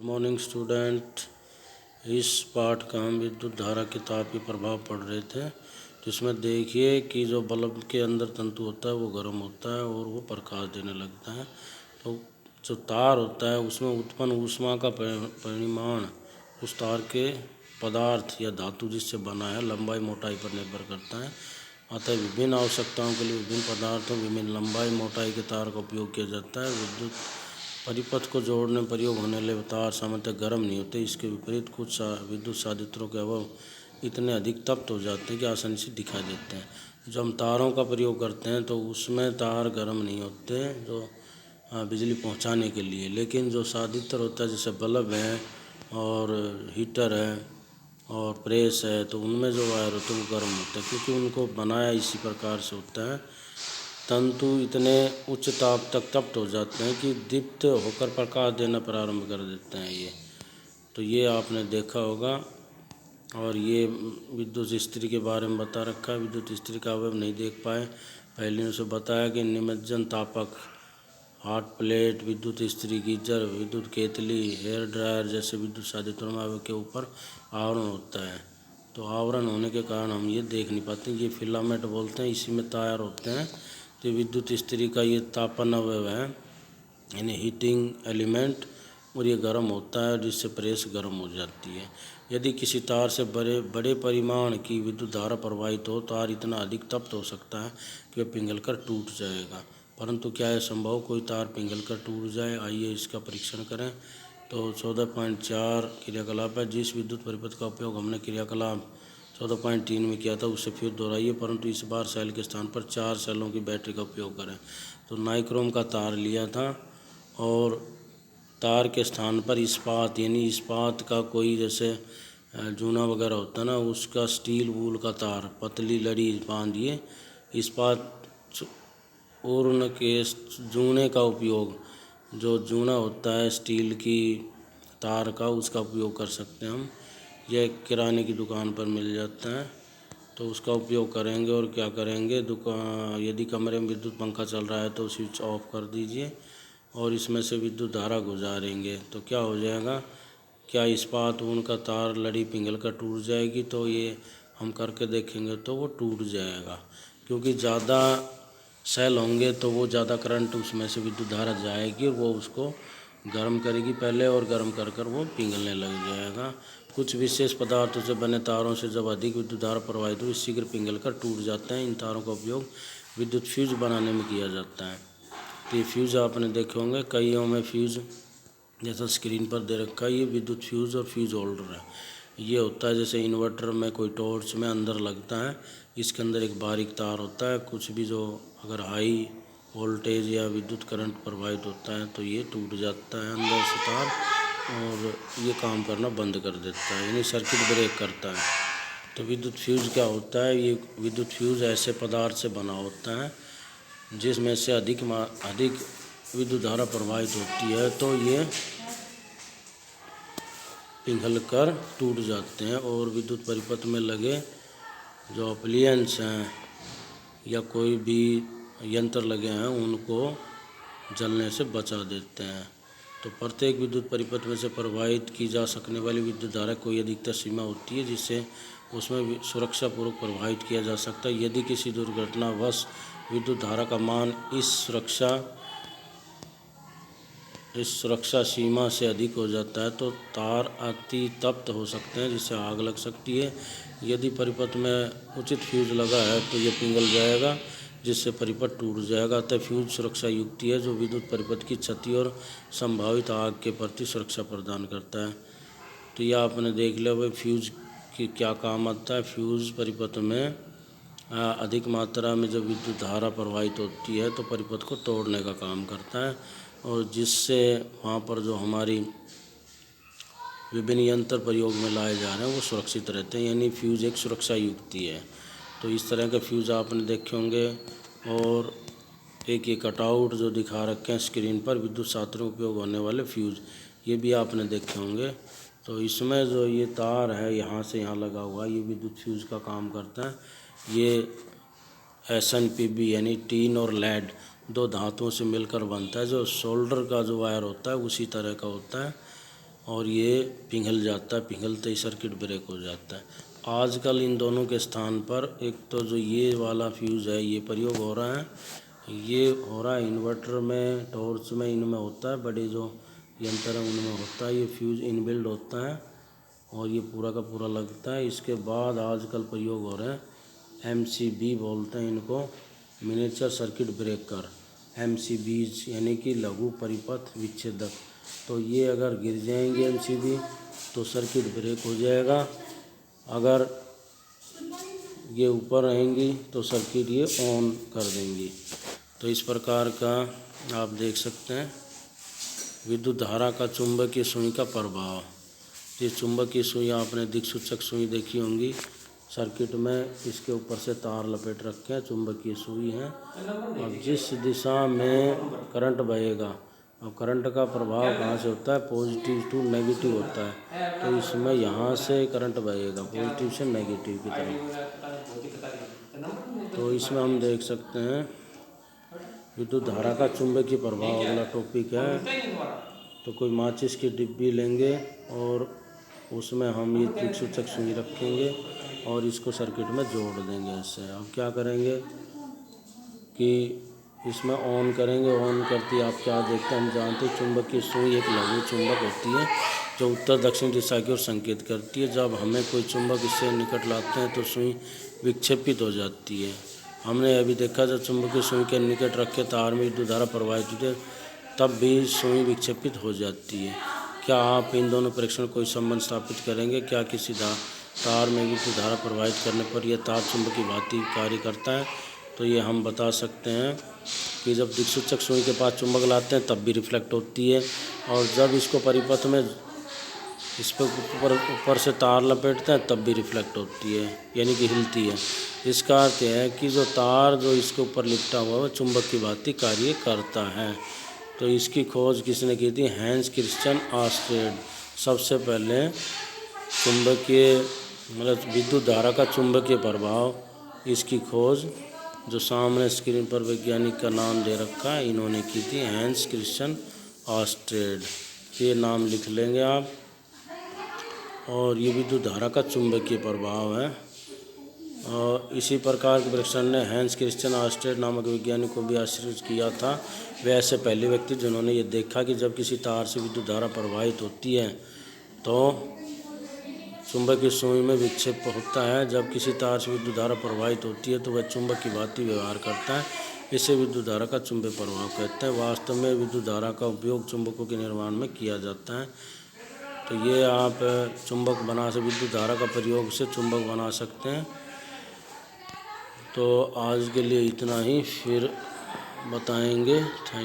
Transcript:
Good morning student. इस पाठ का हम विद्युत धारा के तापीय प्रभाव पढ़ रहे थे, जिसमें देखिए कि जो बल्ब के अंदर तंतु होता है वो गर्म होता है और वो प्रकाश देने लगता है। तो जो तार होता है उसमें उत्पन्न ऊष्मा का परिमाण उस तार के पदार्थ या धातु जिससे बना है लंबाई मोटाई पर निर्भर करता है। अतः विभिन्न आवश्यकताओं के लिए विभिन्न पदार्थों विभिन्न लंबाई मोटाई के तार का उपयोग किया जाता है। विद्युत परिपथ को जोड़ने में प्रयोग होने वाले तार सामान्यतः गर्म नहीं होते। इसके विपरीत कुछ विद्युत साधित्रों के अभाव इतने अधिक तप्त हो जाते हैं कि आसानी से दिखाई देते हैं। जब हम तारों का प्रयोग करते हैं तो उसमें तार गर्म नहीं होते जो बिजली पहुंचाने के लिए, लेकिन जो साधित्र होता है जैसे बल्ब है और हीटर है और प्रेस है, तो उनमें जो वायर होते हैं वो गर्म होते हैं, क्योंकि उनको बनाया इसी प्रकार से होता है। तंतु इतने उच्च ताप तक तप्त हो जाते हैं कि दीप्त होकर प्रकाश देना प्रारंभ कर देते हैं। ये आपने देखा होगा। और ये विद्युत इस्त्री के बारे में बता रखा है। विद्युत इस्त्री का अवयव नहीं देख पाए, पहले उसे बताया कि निमज्जन तापक, हॉट प्लेट, विद्युत इस्त्री, गीजर, विद्युत केतली, हेयर ड्रायर जैसे विद्युत साधित्रों में अवयव के ऊपर आवरण होता है। तो आवरण होने के कारण हम ये देख नहीं पाते। ये फिलामेंट बोलते हैं, इसी में तार होते हैं। तो विद्युत इस्त्री का ये तापन अवयव है, यानी हीटिंग एलिमेंट, और ये गर्म होता है जिससे प्रेस गर्म हो जाती है। यदि किसी तार से बड़े परिमाण की विद्युत धारा प्रवाहित हो, तार इतना अधिक तप्त हो सकता है कि वह पिघलकर टूट जाएगा। परंतु क्या है संभव कोई तार पिघलकर टूट जाए? आइए इसका परीक्षण करें। तो 14.4 क्रियाकलाप है। जिस विद्युत परिपथ का उपयोग हमने क्रियाकलाप 14.3 में किया था उसे फिर दोहराइए, परंतु इस बार सेल के स्थान पर 4 सेलों की बैटरी का उपयोग करें। तो नाइक्रोम का तार लिया था और तार के स्थान पर इस्पात, यानी इस्पात का कोई जैसे जूना वगैरह होता है ना, उसका स्टील वूल का तार पतली लड़ी बांधिए। इस्पात और उनके जूने का उपयोग, जो जूना होता है स्टील की तार का, उसका उपयोग कर सकते हैं हम। यह किराने की दुकान पर मिल जाता है, तो उसका उपयोग करेंगे। और क्या करेंगे, यदि कमरे में विद्युत पंखा चल रहा है तो स्विच ऑफ कर दीजिए और इसमें से विद्युत धारा गुजारेंगे। तो क्या हो जाएगा, क्या इस्पात ऊन का तार लड़ी पिघल कर टूट जाएगी? तो ये हम करके देखेंगे तो वो टूट जाएगा, क्योंकि ज़्यादा सेल होंगे तो वो ज़्यादा करंट उसमें से विद्युत धारा जाएगी, वो उसको गर्म करेगी पहले, और गर्म कर कर वो पिघलने लग जाएगा। कुछ विशेष पदार्थों से बने तारों से जब अधिक विद्युत धारा प्रवाहित हो शीघ्र पिघल कर टूट जाते हैं। इन तारों का उपयोग विद्युत फ्यूज बनाने में किया जाता है। तो ये फ्यूज आपने देखे होंगे, कईयों में फ्यूज जैसा स्क्रीन पर दे रखा है, ये विद्युत फ्यूज और फ्यूज होल्डर है। ये होता है जैसे इन्वर्टर में कोई टॉर्च में अंदर लगता है, इसके अंदर एक बारीक तार होता है। कुछ भी जो अगर हाई वोल्टेज या विद्युत करंट प्रवाहित होता है तो ये टूट जाता है अंदर से तार, और ये काम करना बंद कर देता है, यानी सर्किट ब्रेक करता है। तो विद्युत फ्यूज क्या होता है, ये विद्युत फ्यूज ऐसे पदार्थ से बना होता है जिसमें से अधिक विद्युत धारा प्रवाहित होती है, तो ये पिघल कर टूट जाते हैं और विद्युत परिपथ में लगे जो अप्लायंस हैं या कोई भी यंत्र लगे हैं उनको जलने से बचा देते हैं। तो प्रत्येक विद्युत परिपथ में से प्रवाहित की जा सकने वाली विद्युत धारा कोई अधिकतर सीमा होती है जिससे उसमें सुरक्षापूर्वक प्रवाहित किया जा सकता है। यदि किसी दुर्घटनावश विद्युत धारा का मान इस सुरक्षा सीमा से अधिक हो जाता है तो तार अति तप्त हो सकते हैं जिससे आग लग सकती है। यदि परिपथ में उचित फ्यूज लगा है तो ये पिघल जाएगा जिससे परिपथ टूट जाएगा। अतः फ्यूज सुरक्षा युक्ति है जो विद्युत परिपथ की क्षति और संभावित आग के प्रति सुरक्षा प्रदान करता है। तो यह आपने देख लिया भाई फ्यूज की क्या काम आता है। फ्यूज परिपथ में अधिक मात्रा में जब विद्युत धारा प्रवाहित होती है तो परिपथ को तोड़ने का काम करता है, और जिससे वहाँ पर जो हमारी विभिन्न यंत्र प्रयोग में लाए जा रहे हैं वो सुरक्षित रहते हैं, यानी फ्यूज एक सुरक्षा युक्ति है। तो इस तरह के फ्यूज आपने देखे होंगे। और एक ये कटआउट जो दिखा रखे हैं स्क्रीन पर, विद्युत साधनों में उपयोग होने वाले फ्यूज, ये भी आपने देखे होंगे। तो इसमें जो ये तार है यहाँ से यहाँ लगा हुआ, ये विद्युत फ्यूज का काम करता है। ये SnPb यानी टीन और लेड दो धातुओं से मिलकर बनता है। जो सोल्डर का जो वायर होता है उसी तरह का होता है, और ये पिघल जाता है, पिघलते ही सर्किट ब्रेक हो जाता है। आजकल इन दोनों के स्थान पर एक तो जो ये वाला फ्यूज़ है ये प्रयोग हो रहा है, ये हो रहा है इन्वर्टर में, टॉर्च में, इनमें होता है, बड़े जो यंत्र हैं उनमें होता है, ये फ्यूज़ इनबिल्ड होता है और ये पूरा का पूरा लगता है। इसके बाद आजकल प्रयोग हो रहे हैं MCB बोलते हैं इनको, मिनिएचर सर्किट ब्रेकर, MCBs यानी कि लघु परिपथ विच्छेदक। तो ये अगर गिर जाएंगे MCB तो सर्किट ब्रेक हो जाएगा, अगर ये ऊपर रहेंगी तो सर्किट ये ऑन कर देंगी। तो इस प्रकार का आप देख सकते हैं विद्युत धारा का चुंबकीय सुई का प्रभाव। ये चुंबकीय सुई आपने दिक्सूचक सुई देखी होंगी सर्किट में, इसके ऊपर से तार लपेट रखे हैं, चुंबकीय सुई है। अब जिस दिशा में करंट बहेगा, अब करंट का प्रभाव कहाँ से होता है, पॉजिटिव टू नेगेटिव होता है। तो इसमें यहाँ से करंट बहेगा पॉजिटिव से नेगेटिव की तरफ। तो इसमें हम देख सकते हैं विद्युत धारा का चुंबकीय प्रभाव अगला टॉपिक है। तो कोई माचिस की डिब्बी लेंगे और उसमें हम ये दिक्सूचक सुई रखेंगे और इसको सर्किट में जोड़ देंगे ऐसे। अब क्या करेंगे कि इसमें ऑन करेंगे, ऑन करती आप क्या देखते हैं, हम जानते हैं चुंबकीय सुई एक लघु चुंबक होती है जो उत्तर दक्षिण दिशा की ओर संकेत करती है। जब हमें कोई चुंबक इससे निकट लाते हैं तो सुई विक्षेपित हो जाती है। हमने अभी देखा जब चुंबकीय सुई के निकट रखे तार में विद्युत धारा प्रवाहित होती है तब भी सुई विक्षेपित हो जाती है। क्या आप इन दोनों परीक्षण कोई संबंध स्थापित करेंगे? क्या किसी तार में विद्युत धारा प्रवाहित करने पर यह तार चुंबक की भांति कार्य करता है? तो ये हम बता सकते हैं कि जब दिक्सूचक सुई के पास चुंबक लाते हैं तब भी रिफ्लेक्ट होती है, और जब इसको परिपथ में इस पर ऊपर से तार लपेटते हैं तब भी रिफ्लेक्ट होती है, यानी कि हिलती है। इसका अर्थ है कि जो तार जो इसके ऊपर लिपटा हुआ है चुंबक की भांति कार्य करता है। तो इसकी खोज किसने की थी? Hans Christian Oersted. सबसे पहले चुंबकीय मतलब विद्युत धारा का चुंबकीय प्रभाव, इसकी खोज जो सामने स्क्रीन पर वैज्ञानिक का नाम दे रखा है इन्होंने की थी, हैंस क्रिश्चियन ऑर्स्टेड। ये नाम लिख लेंगे आप। और ये विद्युत धारा का चुंबकीय प्रभाव है। और इसी प्रकार के परीक्षण ने हैंस क्रिश्चियन ऑर्स्टेड नामक वैज्ञानिक को भी आश्चर्य किया था। वे ऐसे पहले व्यक्ति जिन्होंने ये देखा कि जब किसी तार से विद्युत धारा प्रवाहित होती है तो चुंबकीय सुई में विक्षेप होता है। जब किसी तार से विद्युत धारा प्रवाहित होती है तो वह चुंबक की भांति व्यवहार करता है। इसे विद्युत धारा का चुंबकीय प्रभाव कहते हैं। वास्तव में विद्युत धारा का उपयोग चुंबकों के निर्माण में किया जाता है। तो ये आप चुंबक बना से विद्युत धारा का प्रयोग से चुंबक बना सकते हैं। तो आज के लिए इतना ही, फिर बताएंगे। थैंक